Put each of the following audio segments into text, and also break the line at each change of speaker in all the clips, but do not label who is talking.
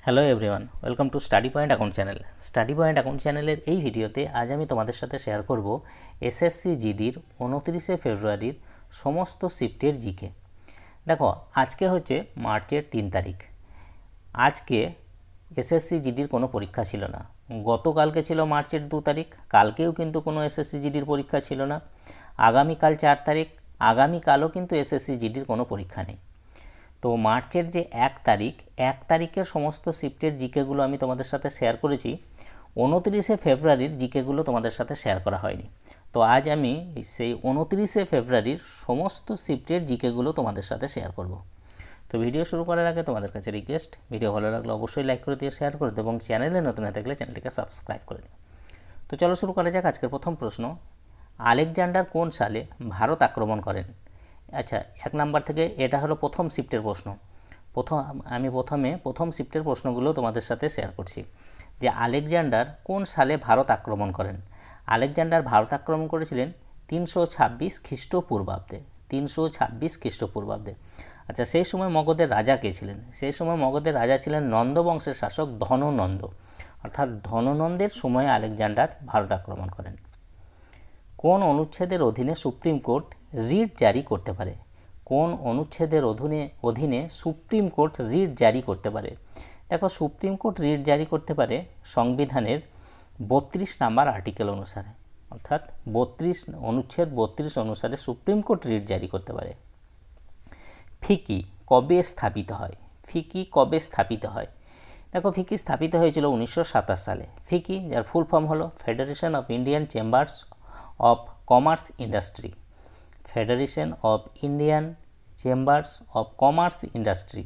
Hello everyone, welcome to study point account channel. Study point account চ্যানেলের এই ভিডিওতে আজ আমি তোমাদের সাথে শেয়ার করব এসএসসি জিডির 29শে ফেব্রুয়ারির সমস্ত শিফটের জিকে। দেখো, আজকে হচ্ছে মার্চের 3 তারিখ। আজকে এসএসসি জিডির কোনো পরীক্ষা ছিল না। গতকালকে ছিল মার্চের 2 তারিখ, কালকেও কিন্তু কোনো এসএসসি জিডির পরীক্ষা ছিল না। আগামীকাল 4 তারিখ, আগামীকালও কিন্তু এসএসসি জিডির কোনো পরীক্ষা নেই। তো মার্চের যে 1 তারিখের সমস্ত শিফটের জিকেগুলো আমি তোমাদের সাথে শেয়ার করেছি। 29শে ফেব্রুয়ারির জিকেগুলো তোমাদের সাথে শেয়ার করা হয়নি। তো আজ আমি সেই 29শে ফেব্রুয়ারির সমস্ত শিফটের জিকেগুলো তোমাদের সাথে শেয়ার করব। তো ভিডিও শুরু করার আগে তোমাদের কাছে রিকোয়েস্ট, ভিডিও ভালো লাগলে অবশ্যই লাইক করে দিয়ে শেয়ার করে দিও এবং চ্যানেলে নতুন হয়ে থাকলে চ্যানেলটিকে সাবস্ক্রাইব করে নিও। তো চলো শুরু করা যাক। আজকের প্রথম প্রশ্ন, আলেকজান্ডার কোন সালে ভারত আক্রমণ করেন? আচ্ছা, 1 নাম্বার থেকে এটা হলো প্রথম শিফটের প্রশ্ন। আমি প্রথম শিফটের প্রশ্নগুলো তোমাদের সাথে শেয়ার করছি যে আলেকজান্ডার কোন সালে ভারত আক্রমণ করেন। আলেকজান্ডার ভারত আক্রমণ করেছিলেন 326 খ্রিস্টপূর্বাব্দে। 326 খ্রিস্টপূর্বাব্দে। আচ্ছা, সেই সময় মগধের রাজা কে ছিলেন? সেই সময় মগধের রাজা ছিলেন নন্দ বংশের শাসক ধননন্দ। অর্থাৎ ধননন্দের সময়ে আলেকজান্ডার ভারত আক্রমণ করেন। কোন অনুচ্ছেদের অধীনে সুপ্রিম কোর্ট রিট জারি করতে পারে? কোন অনুচ্ছেদের অধীনে সুপ্রিম কোর্ট রিট জারি করতে পারে? দেখো, সুপ্রিম কোর্ট রিট জারি করতে পারে সংবিধানের 32 নাম্বার আর্টিকেল অনুসারে, অর্থাৎ অনুচ্ছেদ 32 অনুসারে সুপ্রিম কোর্ট রিট জারি করতে পারে। ফিকি কবে স্থাপিত হয়? ফিকি কবে স্থাপিত হয়? দেখো, ফিকি স্থাপিত হয়েছিল 1927 সালে। ফিকি, যার ফুল ফর্ম হলো federation of Indian chambers of commerce industry. Federation of Indian chambers of commerce industry.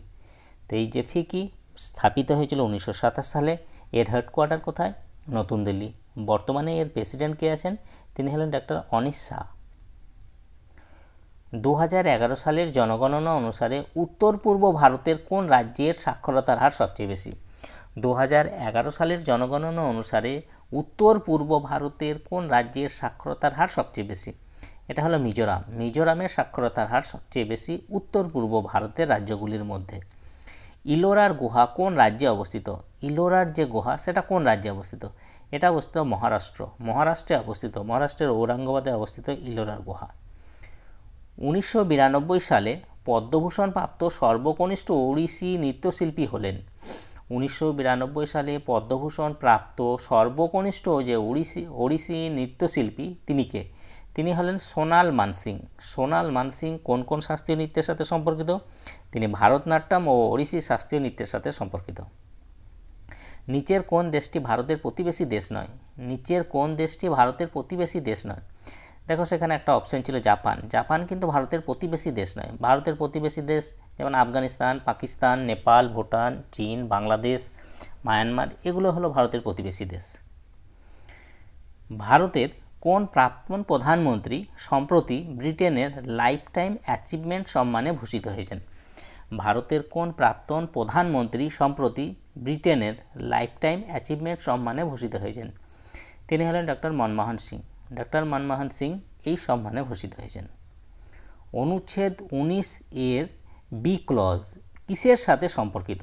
তো এই যে ফিকি স্থাপিত হয়েছিল 1927 সালে। এর হেডকোয়ার্টার কোথায়? নতুন দিল্লি। বর্তমানে এর প্রেসিডেন্ট কে আছেন? তিনি হলেন ডক্টর অনিশ শাহ। 2011 সালের জনগণনা অনুসারে উত্তর পূর্ব ভারতের কোন রাজ্যের সাক্ষরতার হার সবচেয়ে বেশি? 2011 সালের জনগণনা অনুসারে উত্তর পূর্ব ভারতের কোন রাজ্যের সাক্ষরতার হার সবচেয়ে বেশি? এটা হলো মিজোরাম। মিজোরামের সাক্ষরতার হার সবচেয়ে বেশি উত্তর পূর্ব ভারতের রাজ্যগুলির মধ্যে। ইলোরার গুহা কোন রাজ্যে অবস্থিত? ইলোরার যে গুহা, সেটা কোন রাজ্যে অবস্থিত? এটা অবস্থিত মহারাষ্ট্রে অবস্থিত। মহারাষ্ট্রের ঔরঙ্গাবাদে অবস্থিত ইলোরার গুহা। 1992 সালে পদ্মভূষণ প্রাপ্ত সর্বকনিষ্ঠ ওড়িশি নৃত্যশিল্পী হলেন? 1992 সালে পদ্মভূষণ প্রাপ্ত সর্বকনিষ্ঠ যে ওড়িশি নৃত্যশিল্পী, তিনি কে? তিনি হলেন সোনাল মানসিং। সোনাল মানসিং কোন কোন শাস্ত্রীয় নৃত্যের সাথে সম্পর্কিত? তিনি ভারতনাট্যম ও ওড়িশি শাস্ত্রীয় নৃত্যের সাথে সম্পর্কিত। নিচের কোন দেশটি ভারতের প্রতিবেশী দেশ নয়? নিচের কোন দেশটি ভারতের প্রতিবেশী দেশ নয়? দেখো, সেখানে একটা অপশন ছিল জাপান। জাপান কিন্তু ভারতের প্রতিবেশী দেশ নয়। ভারতের প্রতিবেশী দেশ যেমন আফগানিস্তান, পাকিস্তান, নেপাল, ভুটান, চীন, বাংলাদেশ, মায়ানমার, এগুলো হলো ভারতের প্রতিবেশী দেশ। ভারতের কোন প্রাক্তন প্রধানমন্ত্রী সম্প্রতি ব্রিটেনের লাইফ টাইম অ্যাচিভমেন্ট সম্মানে ভূষিত হয়েছেন? ভারতের কোন প্রাক্তন প্রধানমন্ত্রী সম্প্রতি ব্রিটেনের লাইফ টাইম অ্যাচিভমেন্ট সম্মানে ভূষিত হয়েছেন? তিনি হলেন ডক্টর মনমোহন সিং। ডক্টর মনমোহন সিং এই সম্মানে ভূষিত হয়েছেন। অনুচ্ছেদ 19 এর বি ক্লজ কিসের সাথে সম্পর্কিত?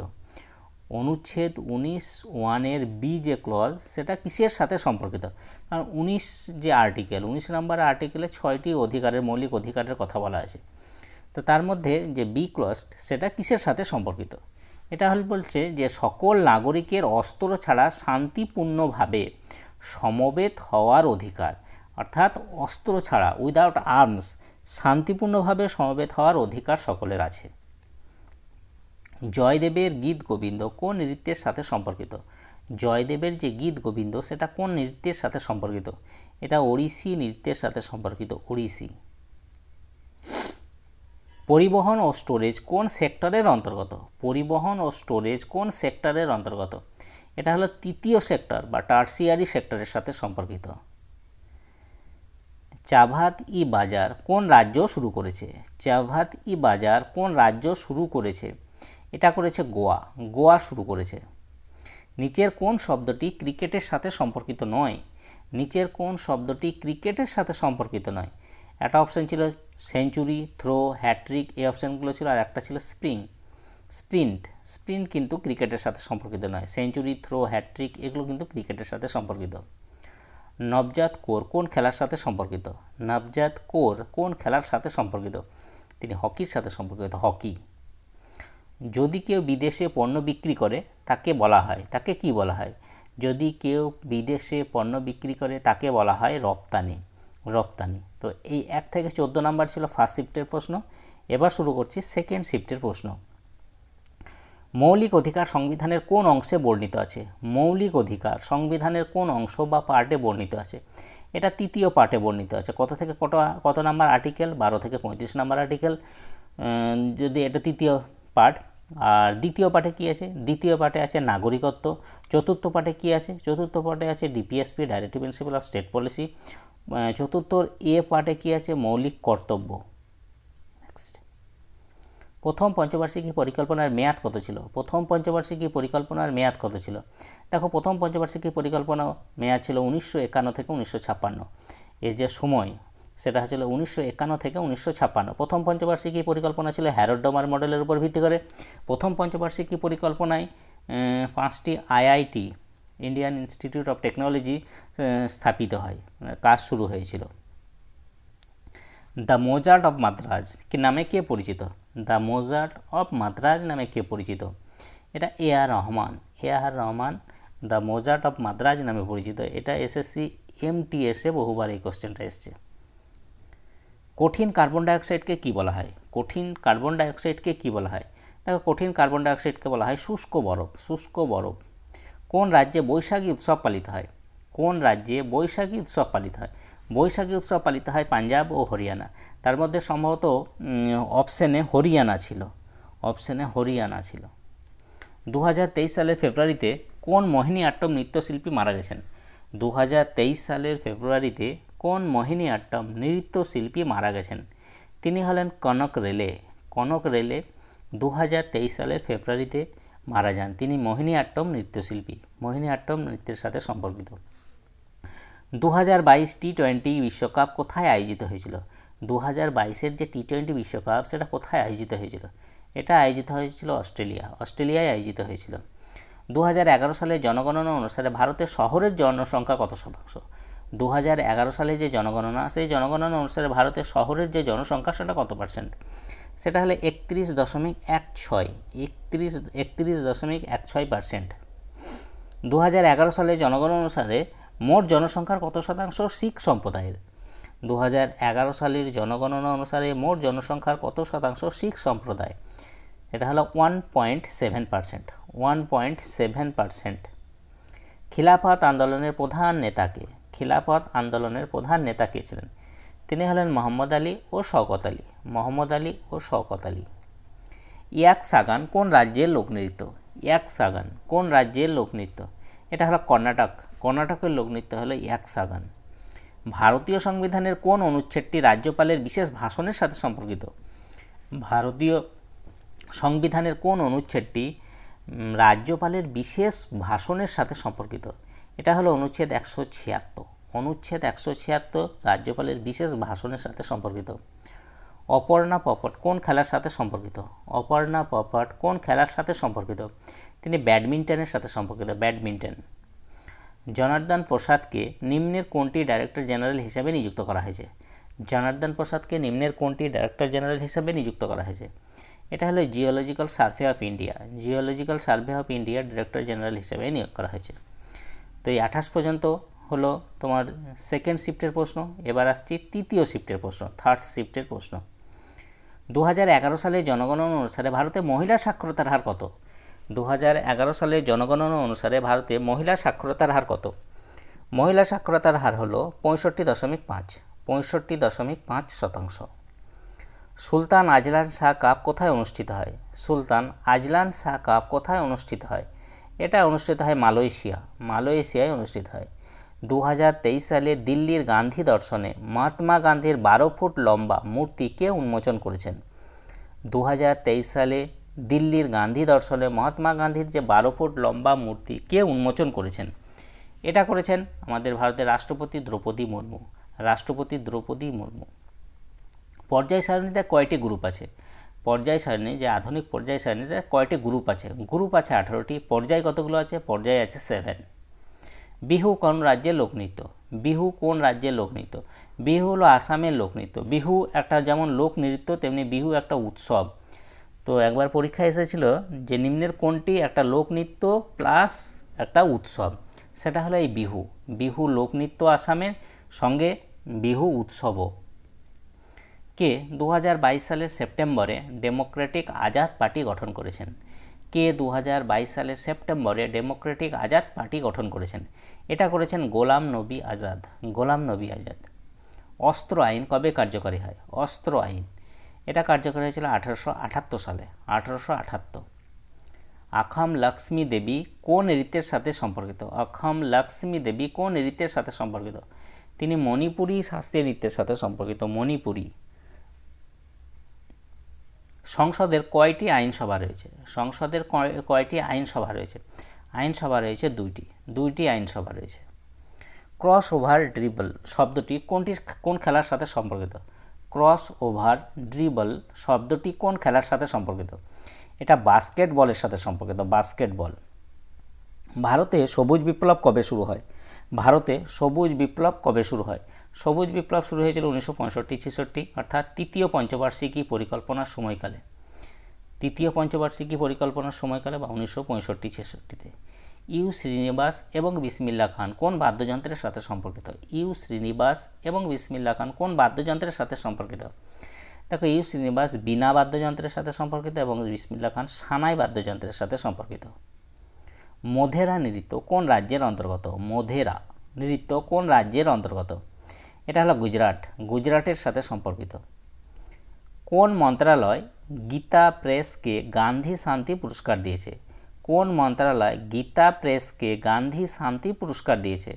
অনুচ্ছেদ 19(1) বি যে ক্লজ, সেটা কিসের সাথে সম্পর্কিত? কারণ 19 যে আর্টিকেল, 19 নম্বর আর্টিকেলে 6টি অধিকারের, মৌলিক অধিকারের কথা বলা আছে। তো তার মধ্যে যে বি ক্লজ, সেটা কিসের সাথে সম্পর্কিত? এটা হল বলছে যে সকল নাগরিকের অস্ত্র ছাড়া শান্তিপূর্ণভাবে সমবেত হওয়ার অধিকার। অর্থাৎ অস্ত্র ছাড়া, উইদাউট আর্মস, শান্তিপূর্ণভাবে সমবেত হওয়ার অধিকার সকলের আছে। জয়দেবের গীত গোবিন্দ কোন নৃত্যের সাথে সম্পর্কিত? জয়দেবের যে গীত গোবিন্দ, সেটা কোন নৃত্যের সাথে সম্পর্কিত? এটা ওড়িশি নৃত্যের সাথে সম্পর্কিত, ওড়িশি। পরিবহন ও স্টোরেজ কোন সেক্টরের অন্তর্গত? পরিবহন ও স্টোরেজ কোন সেক্টরের অন্তর্গত? এটা হলো তৃতীয় সেক্টর বা টার্সিয়ারি সেক্টরের সাথে সম্পর্কিত। চাভাত ই বাজার কোন রাজ্য শুরু করেছে? চাভাত ই বাজার কোন রাজ্য শুরু করেছে? এটা করেছে গোয়া। গোয়া শুরু করেছে। নিচের কোন শব্দটি ক্রিকেটের সাথে সম্পর্কিত নয়? নিচের কোন শব্দটি ক্রিকেটের সাথে সম্পর্কিত নয়? একটা অপশান ছিল সেঞ্চুরি, থ্রো, হ্যাট্রিক, এই অপশানগুলো ছিল, আর একটা ছিল স্প্রিং। স্প্রিন্ট, স্প্রিন্ট কিন্তু ক্রিকেটের সাথে সম্পর্কিত নয়। সেঞ্চুরি, থ্রো, হ্যাট্রিক এগুলো কিন্তু ক্রিকেটের সাথে সম্পর্কিত। নবজাত কৌর কোন খেলার সাথে সম্পর্কিত? নবজাত কৌর কোন খেলার সাথে সম্পর্কিত? তিনি হকির সাথে সম্পর্কিত, হকি। যদি কেউ বিদেশে পণ্য বিক্রি করে তাকে বলা হয়, তাকে কি বলা হয়? যদি কেউ বিদেশে পণ্য বিক্রি করে তাকে বলা হয় রপ্তানি, রপ্তানি। তো এই 1 থেকে 14 নাম্বার ছিল ফার্স্ট শিফটের প্রশ্ন। এবার শুরু করছি সেকেন্ড শিফটের প্রশ্ন। মৌলিক অধিকার সংবিধানের কোন অংশে বর্ণিত আছে? মৌলিক অধিকার সংবিধানের কোন অংশ বা পার্টে বর্ণিত আছে? এটা তৃতীয় পার্টে বর্ণিত আছে। কত থেকে কত নাম্বার আর্টিকেল? 12 থেকে 35 নাম্বার আর্টিকেল, যদি এটা তৃতীয় পার্ট। আর দ্বিতীয় পার্টে কি আছে? দ্বিতীয় পার্টে আছে নাগরিকত্ব। চতুর্থ পার্টে কি আছে? চতুর্থ পার্টে আছে DPSP, directive principle of state policy. চতুর্থর এ পার্টে কি আছে? মৌলিক কর্তব্য। নেক্সট, প্রথম পঞ্চবার্ষিকী পরিকল্পনার মেয়াদ কত ছিল? প্রথম পঞ্চবার্ষিকী পরিকল্পনার মেয়াদ কত ছিল? দেখো, প্রথম পঞ্চবার্ষিকী পরিকল্পনা মেয়াদ ছিল 1951 থেকে 1956। এর যে সময় সেটা হচ্ছিল 1951 থেকে 1956। প্রথম পঞ্চবার্ষিকী পরিকল্পনা ছিল হ্যারল্ড ডোমার মডেলের উপর ভিত্তি করে। প্রথম পঞ্চবার্ষিকী পরিকল্পনায় 5টি IIT, Indian institute of technology স্থাপিত হয়, কাজ শুরু হয়েছিল। দ্য মোজার্ট অফ মাদ্রাজ কি নামে কে পরিচিত? দ্য মোজার্ট অফ মাদ্রাজ নামে কে পরিচিত? এটা A R Rahman. A R Rahman the Mozart of Madras নামে পরিচিত। এটা এসএসসি এমটিএসে বহুবার এই কোশ্চেনটা এসছে। কঠিন কার্বন ডাইঅক্সাইডকে কি বলা হয়? কঠিন কার্বন ডাইঅক্সাইডকে কি বলা হয়? দেখো, কঠিন কার্বন ডাইঅক্সাইডকে বলা হয় শুষ্ক বরফ। শুষ্ক বরফ। কোন রাজ্যে বৈশাখী উৎসব পালিত হয়? কোন রাজ্যে বৈশাখী উৎসব পালিত হয়? বৈশাখী উৎসব পালিত হয় পাঞ্জাব ও হরিয়ানা। তার মধ্যে সম্ভবত অপশানে হরিয়ানা ছিল, অপশানে হরিয়ানা ছিল। 2023 সালের ফেব্রুয়ারিতে কোন মোহিনীআট্টম নৃত্যশিল্পী মারা গেছেন? 2023 সালের ফেব্রুয়ারিতে কোন মোহিনীআট্টম নৃত্যশিল্পী মারা গেছেন? তিনি হলেন কনক রেলে। কনক রেলে 2023 সালের ফেব্রুয়ারিতে মারা যান। তিনি মোহিনীআট্টম নৃত্যশিল্পী, মোহিনীআট্টম নৃত্যের সাথে সম্পর্কিত। 2022 টি-20 বিশ্বকাপ কোথায় আয়োজিত হয়েছিল? 2022-এর যে টি-20 বিশ্বকাপ সেটা কোথায় আয়োজিত হয়েছিল? এটা আয়োজিত হয়েছিল অস্ট্রেলিয়া, অস্ট্রেলিয়ায় আয়োজিত হয়েছিল। 2011 সালের জনগণনা অনুসারে ভারতের শহরের জনসংখ্যা কত শতাংশ? 2011 সালে যে জনগণনা, সেই জনগণনা অনুসারে ভারতের শহরের যে জনসংখ্যা সেটা কত পার্সেন্ট? সেটা হলো 31.16, 31.16%। 2011 সালে জনগণনা অনুসারে মোট জনসংখ্যার কত শতাংশ শিখ সম্প্রদায়ের? 2011 সালের জনগণনা অনুসারে মোট জনসংখ্যার কত শতাংশ শিখ সম্প্রদায়? এটা হলো 1.7%, 1.7%। খিলাফত আন্দোলনের প্রধান নেতাকে, খিলাফত আন্দোলনের প্রধান নেতা কে ছিলেন? তিনি হলেন মোহাম্মদ আলী ও শওকত আলী, মোহাম্মদ আলী ও শওকত আলী। ইয়াক সাগান কোন রাজ্যের লোকনৃত্য? ইয়াক সাগান কোন রাজ্যের লোকনৃত্য? এটা হলো কর্ণাটক, কর্ণাটকের লোকনৃত্য হলো ইয়াক সাগান। ভারতীয় সংবিধানের কোন অনুচ্ছেদটি রাজ্যপালের বিশেষ ভাষণের সাথে সম্পর্কিত? ভারতীয় সংবিধানের কোন অনুচ্ছেদটি রাজ্যপালের বিশেষ ভাষণের সাথে সম্পর্কিত? এটা হলো অনুচ্ছেদ 176, অনুচ্ছেদ 176 রাজ্যপালের বিশেষ ভাষণের সাথে সম্পর্কিত। অপর্ণা পপট কোন খেলার সাথে সম্পর্কিত? অপর্ণা পপট কোন খেলার সাথে সম্পর্কিত? তিনি ব্যাডমিন্টনের সাথে সম্পর্কিত, ব্যাডমিন্টন। জনার্দন প্রসাদকে নিম্নের কোনটি ডাইরেক্টর জেনারেল হিসাবে নিযুক্ত করা হয়েছে? জনার্দন প্রসাদকে নিম্নের কোনটি ডাইরেক্টর জেনারেল হিসাবে নিযুক্ত করা হয়েছে? এটা হলো geological survey of India, geological survey of ইন্ডিয়ার ডাইরেক্টর জেনারেল হিসেবে নিয়োগ করা হয়েছে। তো এই 28 পর্যন্ত হলো তোমার সেকেন্ড শিফটের প্রশ্ন। এবার আসছি তৃতীয় শিফটের প্রশ্ন, থার্ড শিফটের প্রশ্ন। 2011 সালে জনগণনা অনুসারে ভারতে মহিলা সাক্ষরতার হার কত? 2011 সালে জনগণনা অনুসারে ভারতে মহিলা সাক্ষরতার হার কত? মহিলা সাক্ষরতার হার হলো 65.5, 65.5%। সুলতান আজলান শাহ কাপ কোথায় অনুষ্ঠিত হয়? সুলতান আজলান শাহ কাপ কোথায় অনুষ্ঠিত হয়? এটা অনুষ্ঠিত হয় মালয়েশিয়া, মালয়েশিয়ায় অনুষ্ঠিত হয়। 2023 সালে দিল্লির গান্ধী দর্শনে মহাত্মা গান্ধীর 12 ফুট লম্বা মূর্তি কে উন্মোচন করেছেন? 2023 সালে দিল্লির গান্ধী দর্শনে মহাত্মা গান্ধীর যে 12 ফুট লম্বা মূর্তি কে উন্মোচন করেছেন? এটা করেছেন আমাদের ভারতের রাষ্ট্রপতি দ্রৌপদী মুর্মু, রাষ্ট্রপতি দ্রৌপদী মুর্মু। পর্যায় সারণীতে কয়টি গ্রুপ আছে? পর্যায় সারণী, যে আধুনিক পর্যায় সারণীতে কয়টি গ্রুপ আছে? গ্রুপ আছে 18টি। পর্যায় কতগুলো আছে? পর্যায় আছে 7। বিহু কোন রাজ্যের লোকনৃত্য? বিহু কোন রাজ্যের লোকনৃত্য? বিহু হলো আসামের লোকনৃত্য। বিহু একটা যেমন লোকনৃত্য তেমনি বিহু একটা উৎসব। তো একবার পরীক্ষায় এসেছিল যে নিম্নের কোনটি একটা লোকনৃত্য প্লাস একটা উৎসব, সেটা হলো এই বিহু। বিহু লোকনৃত্য আসামের, সঙ্গে বিহু উৎসবও। কে 2022 সালের সেপ্টেম্বরে ডেমোক্রেটিক আজাদ পার্টি গঠন করেছেন? কে 2022 সালের সেপ্টেম্বরে ডেমোক্রেটিক আজাদ পার্টি গঠন করেছেন? এটা করেছেন গোলাম নবী আজাদ। গোলাম নবী আজাদ। অস্ত্র আইন কবে কার্যকরী হয়? অস্ত্র আইন এটা কার্যকরী হয়েছিল 1878 সালে। 1878। অখম লক্ষ্মী দেবী কোন ঋতের সাথে সম্পর্কিত? অখম লক্ষ্মী দেবী কোন ঋতের সাথে সম্পর্কিত? তিনি মণিপুরী শাস্ত্রীয় নৃত্যের সাথে সম্পর্কিত। মণিপুরী। সংসদের কয়টি আইনসভা রয়েছে? সংসদের কয়টি আইনসভা রয়েছে? আইনসভা রয়েছে দুইটি আইনসভা রয়েছে। ক্রস ওভার ড্রিবল শব্দটি কোন খেলার সাথে সম্পর্কিত? ক্রস ওভার ড্রিবল শব্দটি কোন খেলার সাথে সম্পর্কিত? এটা বাস্কেটবলের সাথে সম্পর্কিত। বাস্কেটবল। ভারতে সবুজ বিপ্লব কবে শুরু হয়? ভারতে সবুজ বিপ্লব কবে শুরু হয়? সবুজ বিপ্লব শুরু হয়েছিল 1965-66 অর্থাৎ তৃতীয় পঞ্চবার্ষিকী পরিকল্পনার সময়কালে। তৃতীয় পঞ্চবার্ষিকী পরিকল্পনার সময়কালে বা 1965-66-তে। ইউ শ্রীনিবাস এবং বিসমিল্লাহ খান কোন বাদ্যযন্ত্রের সাথে সম্পর্কিত? ইউ শ্রীনিবাস এবং বিসমিল্লাহ খান কোন বাদ্যযন্ত্রের সাথে সম্পর্কিত? দেখো, ইউ শ্রীনিবাস বীণা বাদ্যযন্ত্রের সাথে সম্পর্কিত এবং বিসমিল্লাহ খান সানাই বাদ্যযন্ত্রের সাথে সম্পর্কিত। মোধেরা নৃত্য কোন রাজ্যের অন্তর্গত? মোধেরা নৃত্য কোন রাজ্যের অন্তর্গত? এটা হলো গুজরাট। গুজরাটের সাথে সম্পর্কিত। কোন মন্ত্রণালয় গীতা প্রেসকে গান্ধী শান্তি পুরস্কার দিয়েছে? কোন মন্ত্রণালয় গীতা প্রেসকে গান্ধী শান্তি পুরস্কার দিয়েছে?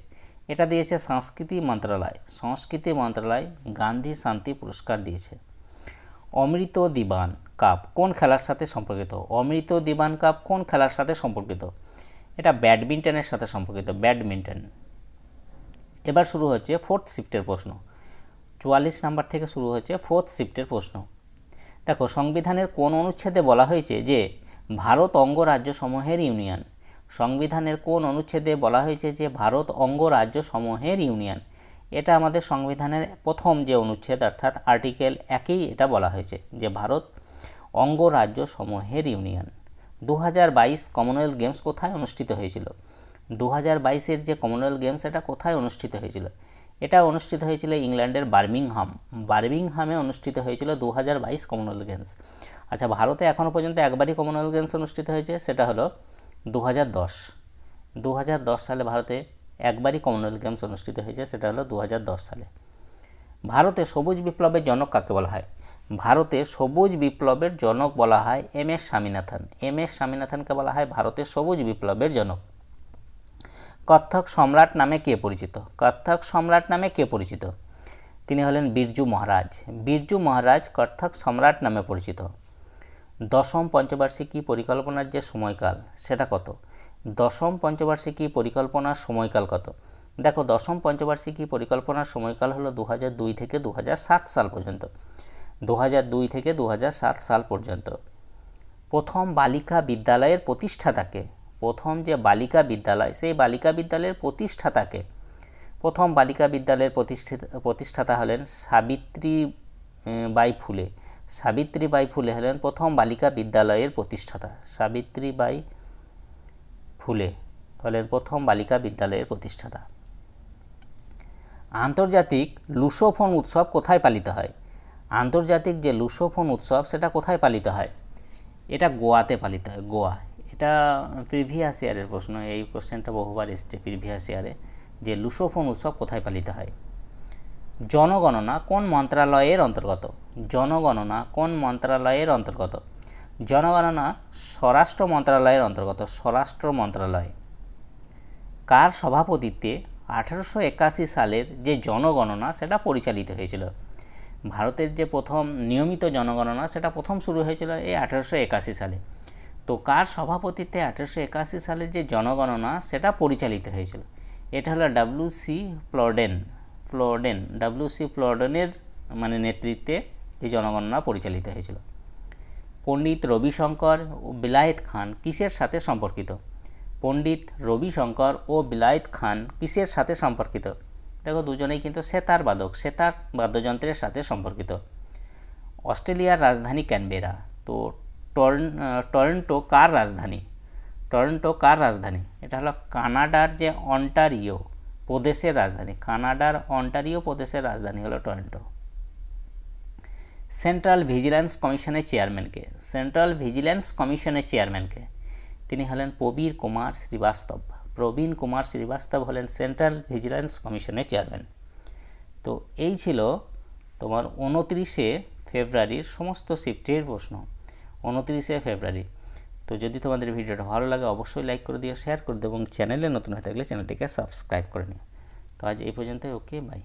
এটা দিয়েছে সংস্কৃতি মন্ত্রণালয়। সংস্কৃতি মন্ত্রণালয় গান্ধী শান্তি পুরস্কার দিয়েছে। অমৃত দিবান কাপ কোন খেলার সাথে সম্পর্কিত? অমৃত দিবান কাপ কোন খেলার সাথে সম্পর্কিত? এটা ব্যাডমিন্টনের সাথে সম্পর্কিত। ব্যাডমিন্টন। এবার শুরু হচ্ছে ফোর্থ শিফটের প্রশ্ন। 44 নাম্বার থেকে শুরু হচ্ছে ফোর্থ শিফটের প্রশ্ন। দেখো, সংবিধানের কোন অনুচ্ছেদে বলা হয়েছে যে ভারত অঙ্গরাজ্য সমূহের ইউনিয়ন? সংবিধানের কোন অনুচ্ছেদে বলা হয়েছে যে ভারত অঙ্গরাজ্য সমূহের ইউনিয়ন? এটা আমাদের সংবিধানের প্রথম যে অনুচ্ছেদ অর্থাৎ আর্টিকেল 1-এই এটা বলা হয়েছে যে ভারত অঙ্গরাজ্য সমূহের ইউনিয়ন। 2022 কমনওয়েলথ গেমস কোথায় অনুষ্ঠিত হয়েছিল? 2022-এর যে কমনওয়েলথ গেমস এটা কোথায় অনুষ্ঠিত হয়েছিল? এটা অনুষ্ঠিত হয়েছিল ইংল্যান্ডের বার্মিংহামে অনুষ্ঠিত হয়েছিল 2022 কমনওয়েলথ গেমস। আচ্ছা, ভারতে এখনও পর্যন্ত একবারই কমনওয়েলথ গেমস অনুষ্ঠিত হয়েছে, সেটা হলো 2010 সালে ভারতে একবারই কমনওয়েলথ গেমস অনুষ্ঠিত হয়েছে, সেটা হলো 2010 সালে। ভারতে সবুজ বিপ্লবের জনক কাকে বলা হয়? ভারতে সবুজ বিপ্লবের জনক বলা হয় এম.এস. স্বামীনাথন। এম.এস. স্বামীনাথনকে বলা হয় ভারতের সবুজ বিপ্লবের জনক। কত্থক সম্রাট নামে কে পরিচিত? কত্থক সম্রাট নামে কে পরিচিত? তিনি হলেন বিরজু মহারাজ। বিরজু মহারাজ কত্থক সম্রাট নামে পরিচিত। দশম পঞ্চবার্ষিকী পরিকল্পনার যে সময়কাল সেটা কত? দশম পঞ্চবার্ষিকী পরিকল্পনার সময়কাল কত? দেখো, দশম পঞ্চবার্ষিকী পরিকল্পনার সময়কাল হলো 2002 থেকে 2007 সাল পর্যন্ত। 2002 থেকে 2007 সাল পর্যন্ত। প্রথম বালিকা বিদ্যালয়ের প্রতিষ্ঠাতাকে? প্রথম যে বালিকা বিদ্যালয়, সেই বালিকা বিদ্যালয়ের প্রতিষ্ঠাতাকে? প্রথম বালিকা বিদ্যালয়ের প্রতিষ্ঠাতা হলেন সাবিত্রীবাই ফুলে। সাবিত্রীবাই ফুলে হলেন প্রথম বালিকা বিদ্যালয়ের প্রতিষ্ঠাতা। সাবিত্রীবাই ফুলে হলেন প্রথম বালিকা বিদ্যালয়ের প্রতিষ্ঠাতা। আন্তর্জাতিক লুসোফোন উৎসব কোথায় পালিত হয়? আন্তর্জাতিক যে লুসোফোন উৎসব সেটা কোথায় পালিত হয়? এটা গোয়াতে পালিত হয়। গোয়া। এটা প্রিভিয়াস ইয়ারের প্রশ্ন। এই কোশ্চেনটা বহুবার এসেছে প্রিভিয়াস ইয়ারে, যে লুসোফোন উৎসব কোথায় পালিত হয়। জনগণনা কোন মন্ত্রণালয়ের অন্তর্গত? জনগণনা কোন মন্ত্রণালয়ের অন্তর্গত? জনগণনা স্বরাষ্ট্র মন্ত্রণালয়ের অন্তর্গত। স্বরাষ্ট্র মন্ত্রণালয়। কার সভাপতিত্বে 1881 সালের যে জনগণনা সেটা পরিচালিত হয়েছিল? ভারতের যে প্রথম নিয়মিত জনগণনা সেটা প্রথম শুরু হয়েছিল এই 1881 সালে। তো কার সভাপতিত্বে 1881 সালের যে জনগণনা সেটা পরিচালিত হয়েছিল? এটা হলো ডব্লিউ.সি. প্লডেন। ডব্লিউ.সি. প্লডেনের নেতৃত্বে এই জনগণনা পরিচালিত হয়েছিল। পণ্ডিত রবিশঙ্কর ও বিলায়েত খান কিসের সাথে সম্পর্কিত? পণ্ডিত রবিশঙ্কর ও বিলায়েত খান কিসের সাথে সম্পর্কিত? দেখো দুজনেই কিন্তু সেতার বাদক, সেতার বাদ্যযন্ত্রের সাথে সম্পর্কিত। অস্ট্রেলিয়ার রাজধানী ক্যানবেরা, তো টরন্টো কার রাজধানী? টরন্টো কার রাজধানী? এটা হলো কানাডার যে অন্টারিও প্রদেশের রাজধানী, কানাডার অন্টারিও প্রদেশের রাজধানী হলো টরন্টো। সেন্ট্রাল ভিজিল্যান্স কমিশনের চেয়ারম্যানকে? সেন্ট্রাল ভিজিল্যান্স কমিশনের চেয়ারম্যানকে? তিনি হলেন প্রবীর কুমার শ্রীবাস্তব। প্রবীণ কুমার শ্রীবাস্তব হলেন সেন্ট্রাল ভিজিল্যান্স কমিশনের চেয়ারম্যান। তো এই ছিল তোমার 29শে ফেব্রুয়ারির সমস্ত শিফটের প্রশ্ন। 29শে ফেব্রুয়ারি। তো যদি তোমাদের ভিডিওটা ভালো লাগে অবশ্যই লাইক করে দিও, শেয়ার করে দিও এবং চ্যানেলে নতুন হয়ে থাকলে চ্যানেলটিকে সাবস্ক্রাইব করে নিও। তো আজ এই পর্যন্ত, ওকে বাই।